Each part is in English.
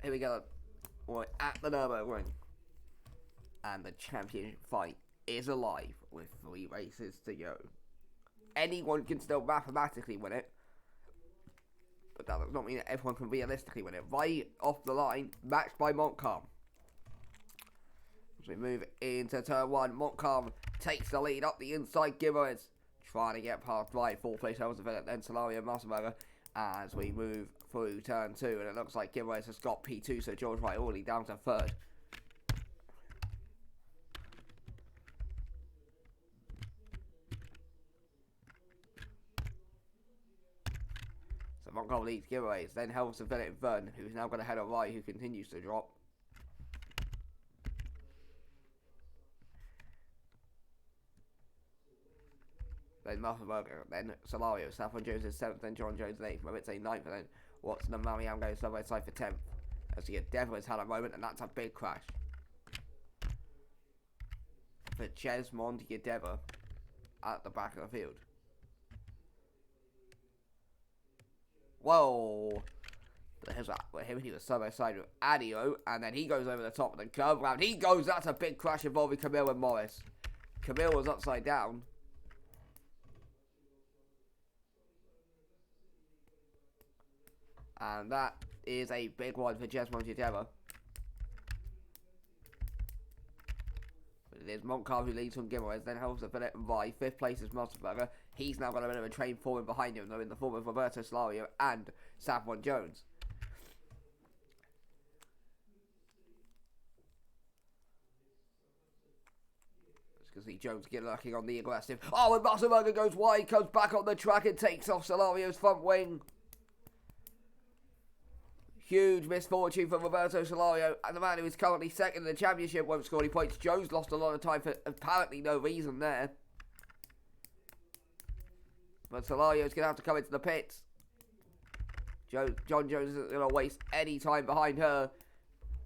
Here we go. We're at the Nürburgring. And the championship fight is alive with 3 races to go. Anyone can still mathematically win it, but that does not mean that everyone can realistically win it. Right off the line, matched by Montcalm. As we move into turn 1, Montcalm takes the lead up the inside. Gibbons trying to get past right. 4th place Helms Philip, then Solario Massenberger. As we move through turn 2, and it looks like Gibbons has got P2, so George Wright already down to 3rd. So Montcalm leads giveaways, then Helms Philip in 3rd, who's now got ahead of Wright, who continues to drop. Then Massenberger, then Solario, Saffron Jones is 7th, then John Jones in 8th, Moritz 9th, and then Watson and Mariam going side by side for 10th. As you get Dever has had a moment, and that's a big crash. For Chesmond Yedeva at the back of the field. Whoa! But here's what him, he was side by side with Adio, and then he goes over the top of the curve round. He goes, that's a big crash involving Camille and Morris. Camille was upside down. And that is a big one for Chesmond Yedeva. It is Montcalm who leads from giveaways, then Helms Philip and Vai. 5th place is Massenberger. He's now got a bit of a train forming behind him, though, in the form of Roberto Solario and Saffron Jones. Just can see Jones get lurking on the aggressive. Oh, and Massenberger goes wide, comes back on the track and takes off Solario's front wing. Huge misfortune for Roberto Solario, and the man who is currently 2nd in the championship won't score any points. Jones lost a lot of time for apparently no reason there. But Solario's going to have to come into the pits. John Jones isn't going to waste any time behind her,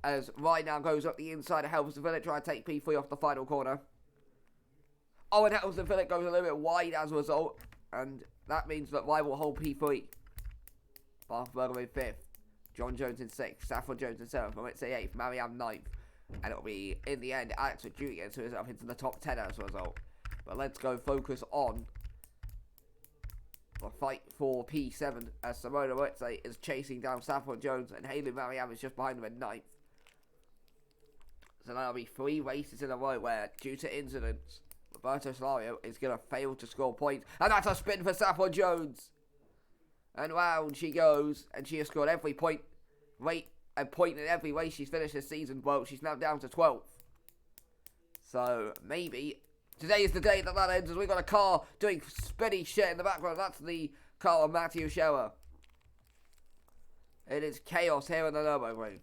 as Ryan now goes up the inside of Helms Philip, trying to take P3 off the final corner. Oh, and Helms Philip goes a little bit wide as a result, and that means that Ryan will hold P3. Massenberger in 5th. John Jones in 6th, Saffron Jones in 7th, Moritz 8th, Mariam 9th, and it'll be, in the end, Alex Rodriguez who is up into the top 10 as a result. But let's go focus on the fight for P7, as Simona Moritz is chasing down Saffron Jones, and Haley Mariam is just behind him in 9th. So that'll be 3 races in a row where, due to incidents, Roberto Solario is going to fail to score points, and that's a spin for Saffron Jones. And round she goes, and she has scored every point in every race she's finished this season. Well, she's now down to 12th. So maybe today is the day that ends, as we've got a car doing spinny shit in the background. That's the car of Matthew Scherer. It is chaos here in the Nürburgring.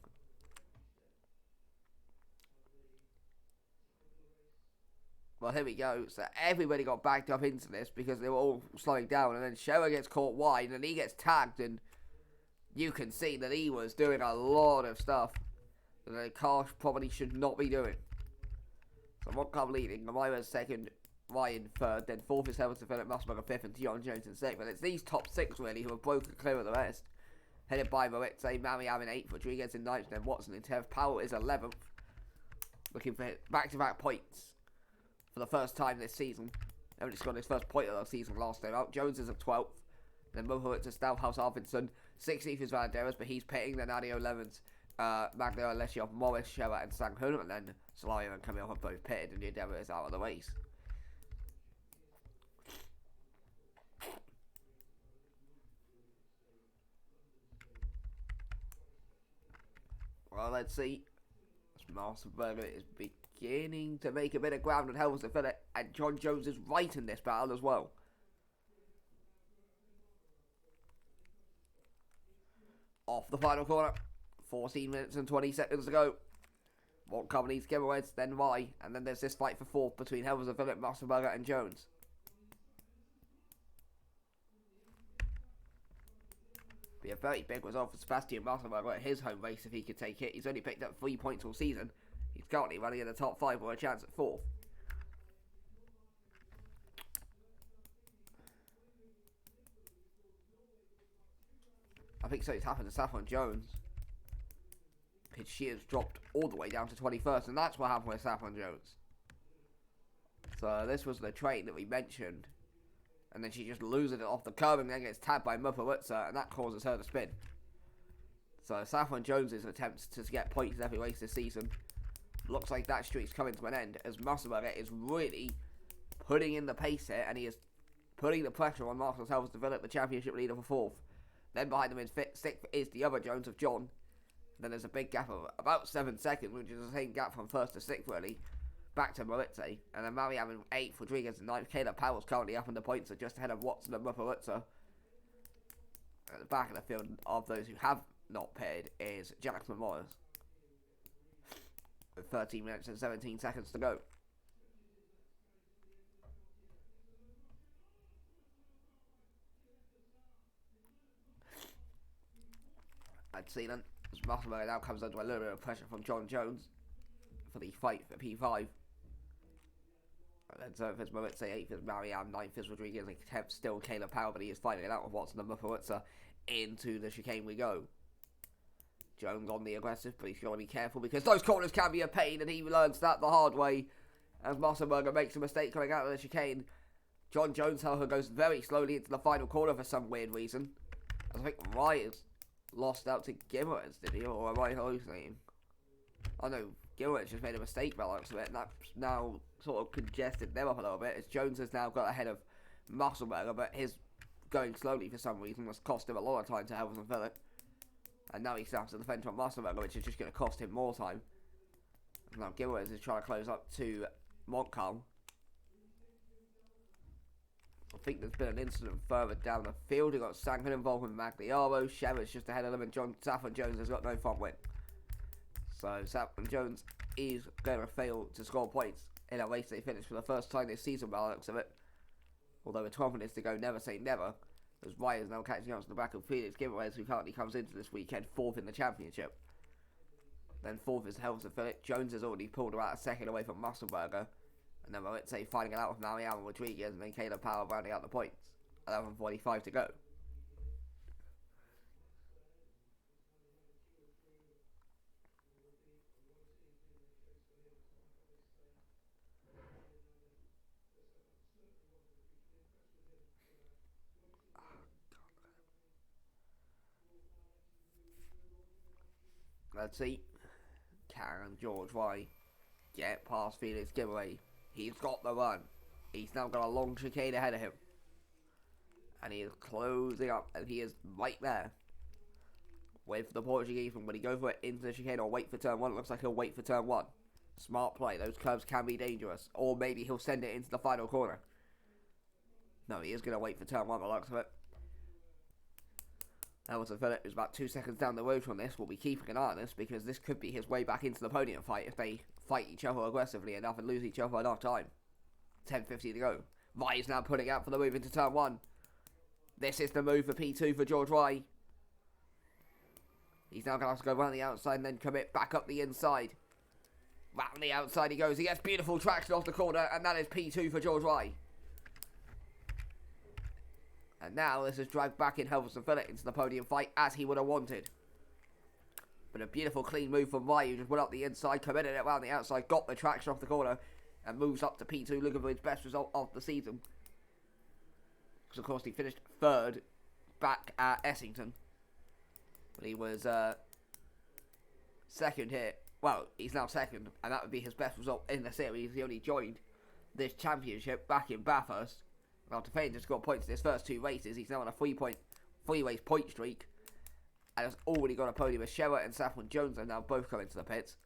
Well, here we go. So everybody got backed up into this because they were all slowing down. And then Scherer gets caught wide and he gets tagged. And you can see that he was doing a lot of stuff that the car probably should not be doing. So Montcalm leading. Amira's 2nd, Ryan 3rd. Then 4th is Helms Philip, Massenberger 5th, and John Jones in 6th. And it's these top 6 really who have broken clear of the rest. Headed by Moritz, Mariam in 8th, Rodriguez in 9th, then Watson in 10th. Powell is 11th. Looking for back-to-back points for the first time this season. Only scored his first point of the season last time out. Jones is at 12th. Then Mohoric to Stouthouse Arvidsson. 16th is Valanderas, but he's pitting. Then Adio 11th. Magno, Alessio, Morris, Scherer, and Sanghun. And then Solario and Camille have both pitted, and Yedeva is out of the race. Well, let's see. Massenberger is beginning to make a bit of ground on Helms Philip, and John Jones is right in this battle as well. Off the final corner, 14 minutes and 20 seconds to go. Montcalm needs giveaways, then Rye, and then there's this fight for 4th between Helms Philip, Massenberger, and Jones. Be a very big result for Sebastian Massenberger at his home race if he could take it. He's only picked up 3 points all season. He's currently running in the top 5 with a chance at 4th. I think something's happened to Saffron Jones. his shears dropped all the way down to 21st, and that's what happened with Saffron Jones. So this was the train that we mentioned, and then she just loses it off the curb and then gets tagged by Motorsport, and that causes her to spin. So Saffron Jones's attempts to get points in every race this season looks like that streak's coming to an end, as Musselberger is really putting in the pace here, and he is putting the pressure on Marcel Helvers to develop the championship leader for 4th. Then behind him in 6th is the other Jones of John. Then there's a big gap of about 7 seconds, which is the same gap from 1st to 6th, really, back to Moritze. And then Mariam in 8th, Rodriguez in 9th. Caleb Powell's currently up in the points, so just ahead of Watson and Moritze. At the back of the field of those who have not paired is Jackson Morris, with 13 minutes and 17 seconds to go. I'd see then, as Musselberger now comes under a little bit of pressure from John Jones for the fight for P5. And then 7th is Moritz, 8th is Mariam, 9th is Rodriguez, and 10th still Caleb Powell, but he is fighting it out with Watson and Moritz. Into the chicane we go. Jones on the aggressive, but he's got to be careful because those corners can be a pain, and he learns that the hard way as Musselberger makes a mistake coming out of the chicane. John Jones, however, goes very slowly into the final corner for some weird reason. I think Ryers lost out to Gimmerets, did he? Or am I hallucinating? Oh no, Gimmerets just made a mistake by the looks of it, and that's now sort of congested them up a little bit, as Jones has now got ahead of Musselberger, but his going slowly for some reason was cost him a lot of time to help him fill it. And now he starts to defend from Musselberger, which is just going to cost him more time. And now Gimmerets is trying to close up to Montcalm. I think there's been an incident further down the field. We've got Sankin involved with Magliaro. Shever's just ahead of them, and Saffron Jones has got no front win. So Saffron Jones is going to fail to score points in a race they finished for the first time this season by the looks of it. Although with 12 minutes to go, never say never. As Ryer's now catching up to the back of Felix Gimmerets, who currently comes into this weekend 4th in the championship. Then 4th is Helvers and Phillip. Jones has already pulled about a second away from Musselberger. And then Moritz fighting it out with Mariam Rodriguez, and then Caleb Powell rounding out the points. 11:45 to go. Let's see. Can George White get past Felix Giveaway? He's got the run. He's now got a long chicane ahead of him. And he is closing up, and he is right there. Wait for the Portuguese, and when he goes for it into the chicane or wait for turn 1, it looks like he'll wait for turn 1. Smart play. Those curves can be dangerous. Or maybe he'll send it into the final corner. No, he is going to wait for turn 1 by the looks of it. Hamilton Phillip is about 2 seconds down the road from this. We'll be keeping an eye on this because this could be his way back into the podium fight if they fight each other aggressively enough and lose each other enough time. 10:50 to go. Rye is now putting out for the move into turn 1. This is the move for P2 for George Rye. He's now going to have to go around the outside and then commit back up the inside. Round the outside he goes. He gets beautiful traction off the corner, and that is P2 for George Rye. And now this is dragged back in Helvers and Phillip into the podium fight as he would have wanted. But a beautiful clean move from Rye, who just went up the inside, committed it around the outside, got the traction off the corner, and moves up to P2, looking for his best result of the season. Because of course he finished 3rd back at Essington. But he was 2nd here. Well, he's now 2nd, and that would be his best result in the series. He only joined this championship back in Bathurst. After failing to score points in his first 2 races, he's now on a 3-race point streak. And has already got a podium as Sherer and Saffron Jones are now both coming to the pits.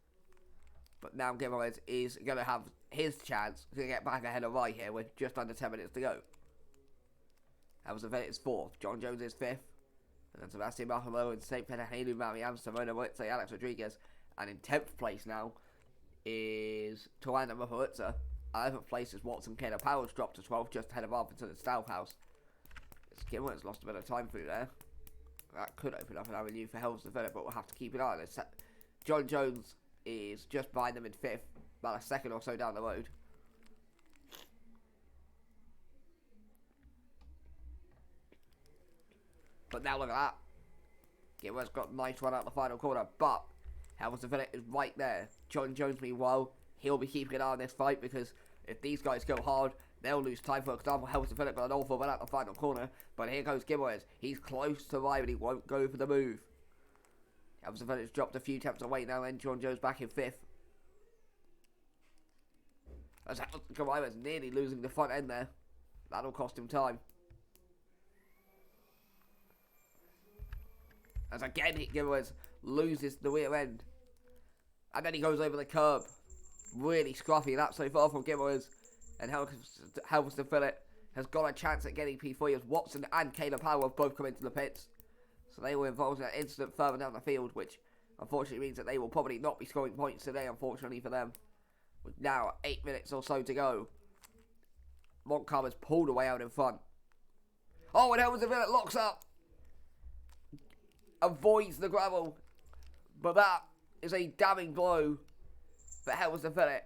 But now Gimerez is going to have his chance to get back ahead of Rye here with just under 10 minutes to go. Helvers and Phillip is 4th. John Jones is 5th. And then Sebastian Bartholomew in St. Peter, Haley, Mariam, Simona Moritz, Alex Rodriguez. And in 10th place now is Tawanda Moritz. 11th place is Watson. Caleb Powell's dropped to 12th, just ahead of Arthurton and Stouthouse. Skimmer's lost a bit of time through there. That could open up an avenue for Helvers and Phillip, but we'll have to keep an eye on this. John Jones is just behind them in 5th, about a second or so down the road. But now look at that. Gimmer's got a nice run out the final corner, but Hamilton Phillip is right there. John Jones, meanwhile, he'll be keeping an eye on this fight because if these guys go hard, they'll lose time. For example, Hamilton Phillip got an awful one at the final corner, but here goes Gibbons. He's close to right, but he won't go for the move. Hamilton Phillip's dropped a few attempts away now, then John Jones back in 5th. As Hamilton nearly losing the front end there. That'll cost him time. As again, Gibbons loses the rear end. And then he goes over the curb. Really scruffy, that's so far from Gibbons. And Hamilton Phillip has got a chance at getting P3 as Watson and Caleb Powell have both come into the pits. So they were involved in that incident further down the field, which unfortunately means that they will probably not be scoring points today, unfortunately for them. With now 8 minutes or so to go. Montcalm's pulled away out in front. Oh, and Hamilton Phillip locks up. Avoids the gravel. But that is a damning blow for Hamilton Phillip.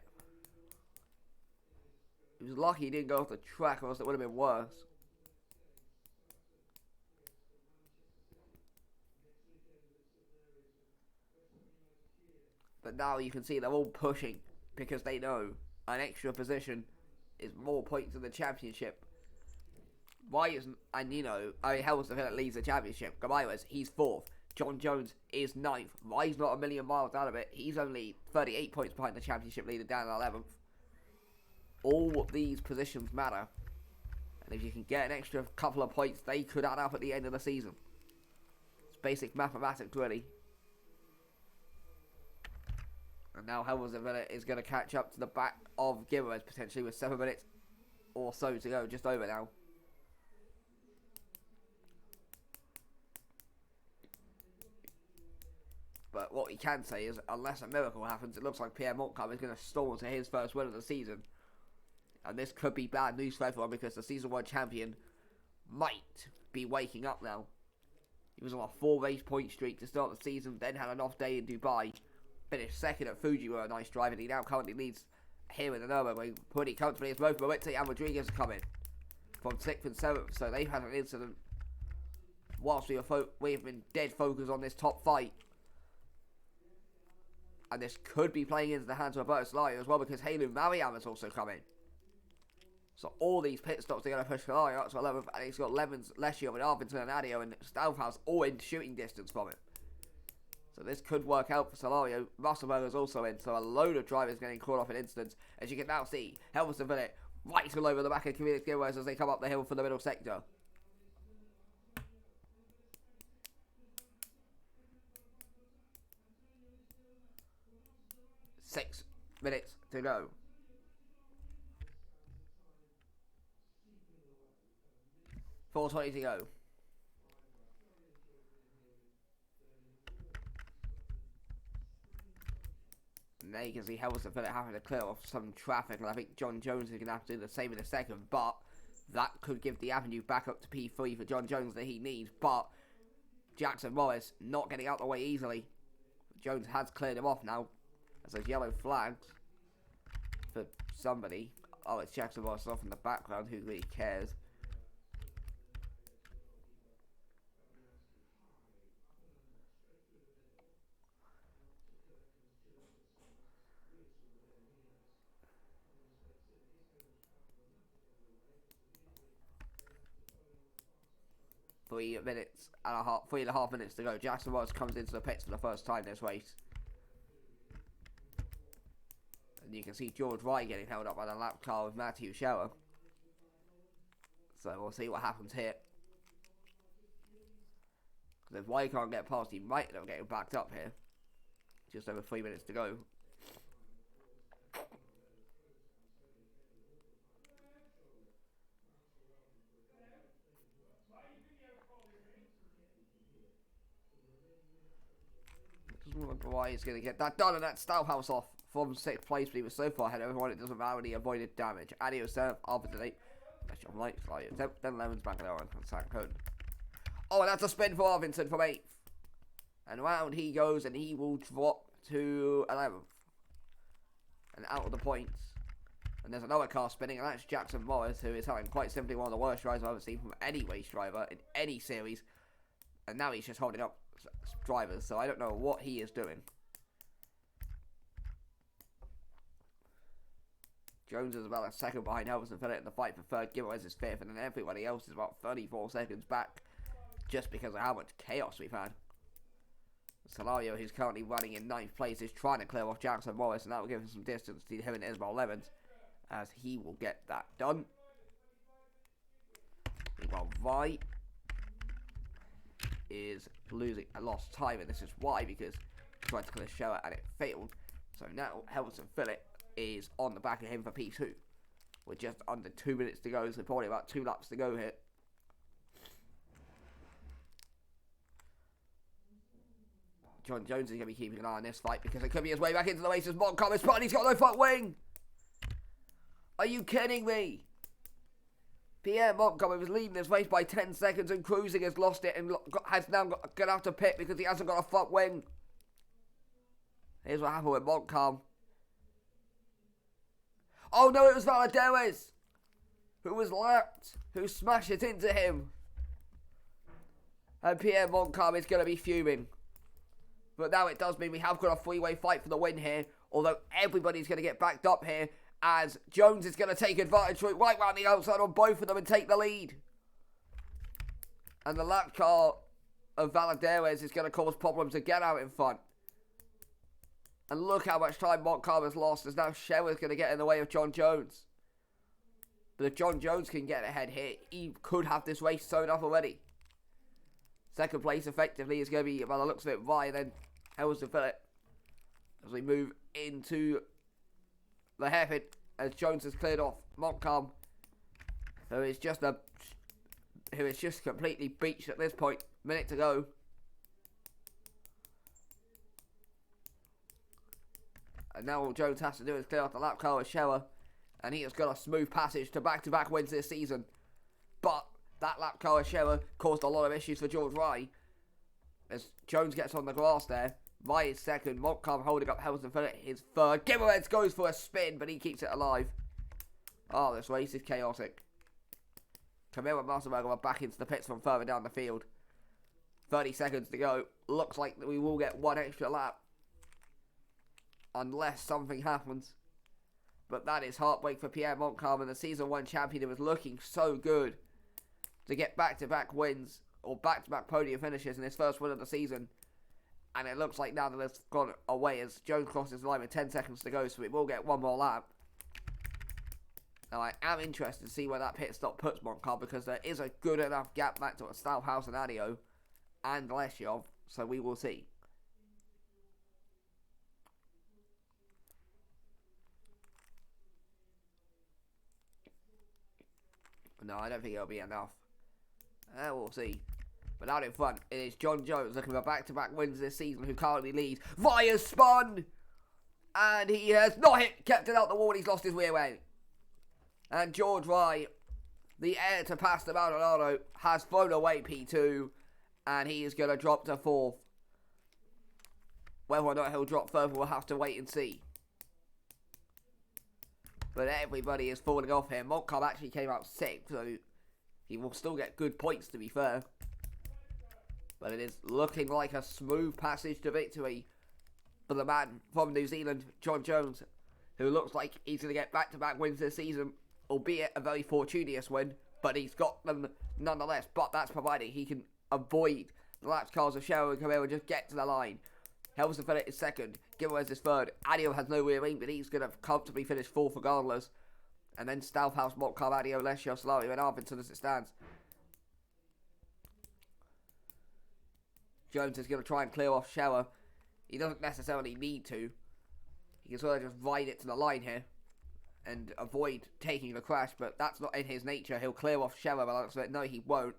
He was lucky he didn't go off the track, or else it would have been worse. But now you can see they're all pushing because they know an extra position is more points in the championship. Why isn't, and you know, Hamilton Phillip leads the championship. Gamaires, he's 4th. John Jones is 9th. Why he's not a million miles out of it? He's only 38 points behind the championship leader down at 11th. All of these positions matter. And if you can get an extra couple of points, they could add up at the end of the season. It's basic mathematics, really. And now Hamilton Phillip is going to catch up to the back of Gibbons, potentially with 7 minutes or so to go. Just over now. But what we can say is, unless a miracle happens, it looks like Pierre Montcalm is going to stall to his first win of the season. And this could be bad news for everyone because the season 1 champion might be waking up now. He was on a 4-race point streak to start the season, then had an off day in Dubai. Finished 2nd at Fuji with a nice drive, and he now currently leads here in the Nürburgring pretty comfortably as both WMT and Rodriguez are coming from 6th and 7th. So they've had an incident whilst we've been dead focused on this top fight. And this could be playing into the hands of Alberto Salario as well, because Haylou Mariam has also come in. So all these pit stops are going to push Salario up to 11th, and he's got Levens, Lescio, and Arvidsson and Adio and Staufhaus all in shooting distance from him. So this could work out for Salario. Russellberger's also in, so a load of drivers getting caught off in incidents. As you can now see, Hamilton Phillip right all over the back of Community Gibbons as they come up the hill for the middle sector. Six minutes to go. .420 to go. And there you can see Hamilton Phillip having to clear off some traffic, and I think John Jones is going to have to do the same in a second, but that could give the avenue back up to P3 for John Jones that he needs, but Jackson Morris not getting out the way easily. Jones has cleared him off now. As those yellow flags for somebody. Oh, it's Jackson Morris off in the background. Who really cares? Three and a half minutes to go. Jackson Morris comes into the pits for the first time this race. And you can see George Wright getting held up by the lap car with Matthew Scherer. So we'll see what happens here. Because if Wright can't get past, he might end up getting backed up here. Just over 3 minutes to go. Just wonder why he's going to get that done, and that's Staufhaus off from 6th place, but he was so far ahead of everyone it doesn't matter when he avoided damage. Adio 7th, Arvidsson 8th, that's John Light, then Levens back there on Sankone. Oh, and that's a spin for Arvidsson from 8th. And round he goes, and he will drop to 11th. And out of the points. And there's another car spinning, and that's Jackson Morris, who is having quite simply one of the worst drives I've ever seen from any race driver in any series. And now he's just holding up drivers, so I don't know what he is doing. Jones is about a second behind Helmsley Phillip in the fight for third. Gibbons is fifth, and then everybody else is about 34 seconds back just because of how much chaos we've had. Solario, who's currently running in 9th place, is trying to clear off Jackson Morris, and that will give him some distance to him and Ismail Levens, as he will get that done. Meanwhile, Vi is losing a lost time, and this is why, because he tried to clear Shower and it failed. So now Helmsley Phillip is on the back of him for P2 with just under 2 minutes to go, so probably about 2 laps to go here. John Jones is going to be keeping an eye on this fight because it could be his way back into the race as Montgomery's spot, and he's got no front wing. Are you kidding me? Pierre Montgomery was leading this race by 10 seconds, and Cruising has lost it and has now going to have to pit because he hasn't got a front wing. Here's what happened with Montcalm. Oh no, it was Valadares who was lapped, who smashed it into him. And Pierre Montcalm is going to be fuming. But now it does mean we have got a three-way fight for the win here, although everybody's going to get backed up here, as Jones is going to take advantage right round the outside on both of them and take the lead. And the lap car of Valadares is going to cause problems again out in front. And look how much time Montcalm has lost, as now Sherwood's going to get in the way of John Jones. But if John Jones can get ahead here, he could have this race sewn up already. Second place effectively is going to be, by the looks of it, Vi, then Helmsley Phillip. As we move into the hairpin, as Jones has cleared off Montcalm, who is just completely beached at this point. Minute to go. And now all Jones has to do is clear off the lap car with Shower, and he has got a smooth passage to back-to-back wins this season. But that lap car with Shower caused a lot of issues for George Rye, as Jones gets on the grass there. Rye is second, Montcalm holding up Helmsley Phillip is third. Gibbons goes for a spin, but he keeps it alive. Oh, this race is chaotic. Camille and Masterberger are back into the pits from further down the field. 30 seconds to go. Looks like we will get one extra lap, unless something happens. But that is heartbreak for Pierre Montcalm, and the Season 1 champion who was looking so good to get back-to-back wins, or back-to-back podium finishes in his first win of the season. And it looks like now that it's gone away as Jones crosses the line with 10 seconds to go, so we will get one more lap. Now I am interested to see where that pit stop puts Montcalm, because there is a good enough gap back to Staufhaus and Adio and Lesyov, so we will see. No, I don't think it'll be enough. We'll see. But out in front, it is John Jones looking for back-to-back wins this season, who currently leads. Via spun! And he has not kept it out the wall, and he's lost his rear end. And George Rye, the heir to Pastor Maldonado, has thrown away P2, and he is going to drop to 4th. Whether or not he'll drop further, we'll have to wait and see. But everybody is falling off here. Montcalm actually came out 6th, so he will still get good points, to be fair. But it is looking like a smooth passage to victory for the man from New Zealand, John Jones, who looks like he's going to get back-to-back wins this season, albeit a very fortuitous win, but he's got them nonetheless. But that's provided he can avoid the laps cars of Sherwood and Camille and just get to the line. Helmsley Phillip is second, Gibbons is third, Adio has no rear wing, but he's going to comfortably finish 4th regardless. And then Staufhaus, Montcalm, Adio, Lesyov, Solario and Arvidsson as it stands. Jones is going to try and clear off Shower. He doesn't necessarily need to. He can sort of just ride it to the line here and avoid taking the crash, but that's not in his nature. He'll clear off Shower, but no, he won't.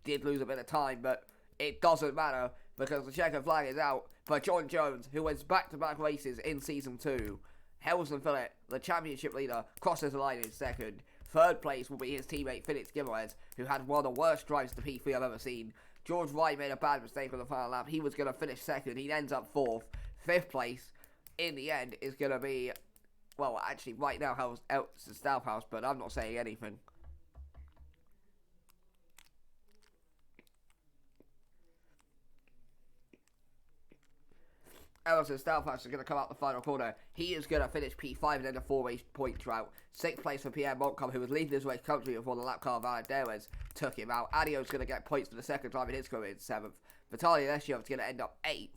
Did lose a bit of time, but it doesn't matter because the checkered flag is out for John Jones, who wins back-to-back races in Season 2. Helmsley Phillip, the championship leader, crosses the line in second. Third place will be his teammate Felix Gibbons, who had one of the worst drives to P3 I've ever seen. George Wright made a bad mistake on the final lap. He was going to finish second. He ends up 4th. 5th place, in the end, is going to be, well, actually, right now, it's Staufhaus, but I'm not saying anything. Emerson Stouthouse is going to come out the final corner. He is going to finish P5 and end a 4-race point drought. 6th place for Pierre Montcalm, who was leading his race comfortably before the lap car of Valadares took him out. Adio's going to get points for the second time in his career in 7th. Vitaly Lesyov is going to end up 8th,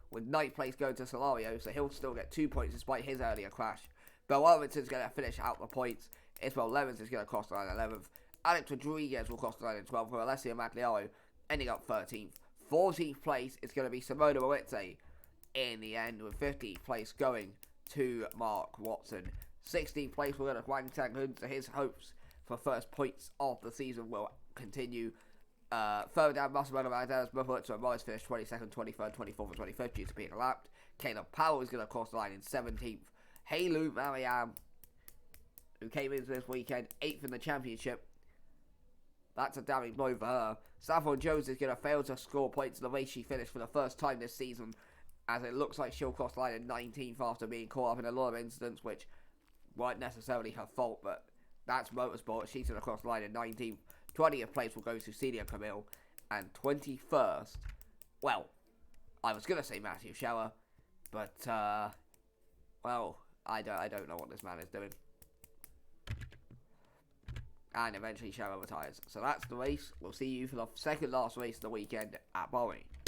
with 9th place going to Solario, so he'll still get 2 points despite his earlier crash. Bill Irvinson's going to finish out the points. Isabel Levens is going to cross the line 11th. Alex Rodriguez will cross the line in 12th, with Alessio Magliaro ending up 13th. 14th place is going to be Simona Moritze in the end, with 15th place going to Mark Watson. 16th place will go to Huang Tanghun, so his hopes for first points of the season will continue. Further down, Massimiliano Valadares, Moritz and Morris finished 22nd, 23rd, 24th, and 25th due to being lapped. Caleb Powell is going to cross the line in 17th. Heilu Mariam, who came into this weekend 8th in the championship. That's a damning blow for her. Saffron Jones is going to fail to score points in the race she finished for the first time this season, as it looks like she'll cross the line in 19th after being caught up in a lot of incidents which weren't necessarily her fault, but that's motorsport. She's going to cross the line in 19th. 20th place will go to Celia Camille, and 21st, well, I was going to say Matthew Scherer, but, well, I don't know what this man is doing. And eventually Scherer retires. So that's the race. We'll see you for the second last race of the weekend at Bahrain.